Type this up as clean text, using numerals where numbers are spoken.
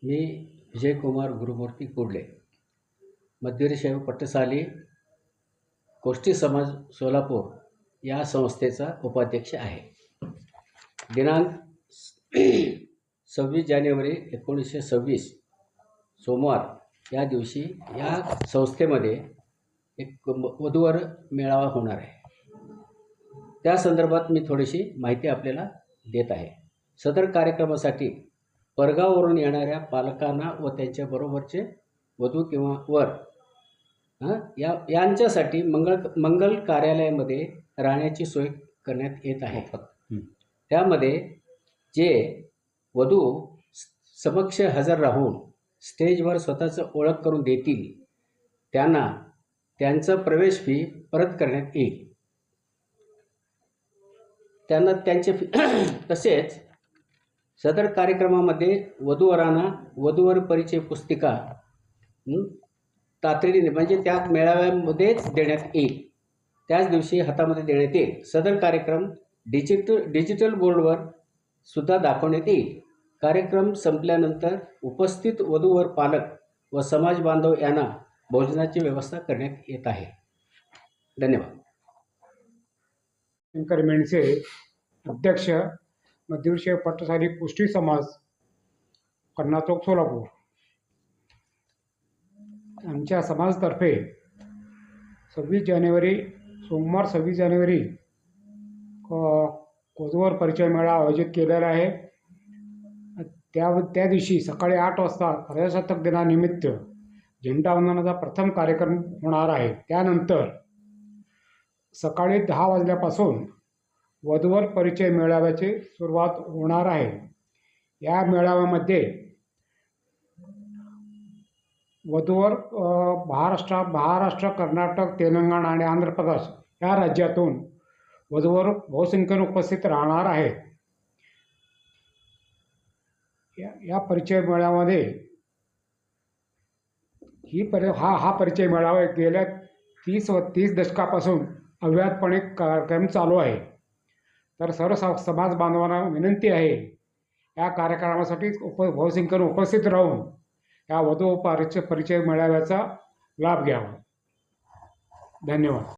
मी विजयकुमार गुरुमूर्ती कुडले, मध्यवीर पट्टसाली गोष्टी समाज सोलापूर या संस्थेचा उपाध्यक्ष आहे. दिनांक 26 जानेवारी 1926 सोमवार या दिवशी या संस्थेमध्ये एक वधूवर मेळावा होणार आहे. त्या संदर्भात मी थोडीशी माहिती आपल्याला देत आहे. सदर कार्यक्रमासाठी परगावावरून येणाऱ्या पालकांना व त्यांच्याबरोबरचे वधू किंवा वर यांच्यासाठी मंगल कार्यालयामध्ये राहण्याची सोय करण्यात येत आहे. त्यामध्ये जे वधू समक्ष हजर राहून स्टेजवर स्वतःचं ओळख करून देतील त्यांना त्यांचं प्रवेश फी परत करण्यात येईल. त्यांना त्यांचे तसेच सदर कार्यक्रमामध्ये वधूवरांना वधूवर परिचय पुस्तिका तातडीने म्हणजे त्या मेळाव्यामध्येच देण्यात येईल. त्याच दिवशी हातामध्ये देण्यात येईल. सदर कार्यक्रम डिजिटल बोर्डवर सुद्धा दाखवण्यात येईल. कार्यक्रम संपल्यानंतर उपस्थित वधूवर पालक व समाज बांधव यांना भोजनाची व्यवस्था करण्यात येत आहे. धन्यवाद. शंकर मेंढसे, अध्यक्ष, मध्यवीर पट्टसाली कुष्टी समाज, कर्नाटक, सोलापूर. आमच्या समाजातर्फे 26 जानेवारी सोमवार 26 जानेवारी वधूवर परिचय मेळावा आयोजित केलेला आहे. त्या दिवशी सकाळी 8 वाजता प्रजासत्ताक दिनानिमित्त झेंडावंदनाचा प्रथम कार्यक्रम होणार आहे. त्यानंतर सकाळी 10 वाजल्यापासून वधूवर परिचय मेळाव्याची सुरुवात होणार आहे. या मेळाव्यामध्ये वधूवर महाराष्ट्र, कर्नाटक, तेलंगणा आणि आंध्र प्रदेश या राज्यातून वधूवर बहुसंख्येने उपस्थित राहणार आहेत. या परिचय मेळाव्यामध्ये हा परिचय मेळावा गेल्या 30 दशकापासून अव्याहतपणे कार्यक्रम चालू आहे. तर सर्व समाज बांधवांना विनंती आहे या कार्यक्रमासाठी बहुसंख्येने उपस्थित राहून या वधू परिचय मेळाव्याचा लाभ घ्यावा. धन्यवाद.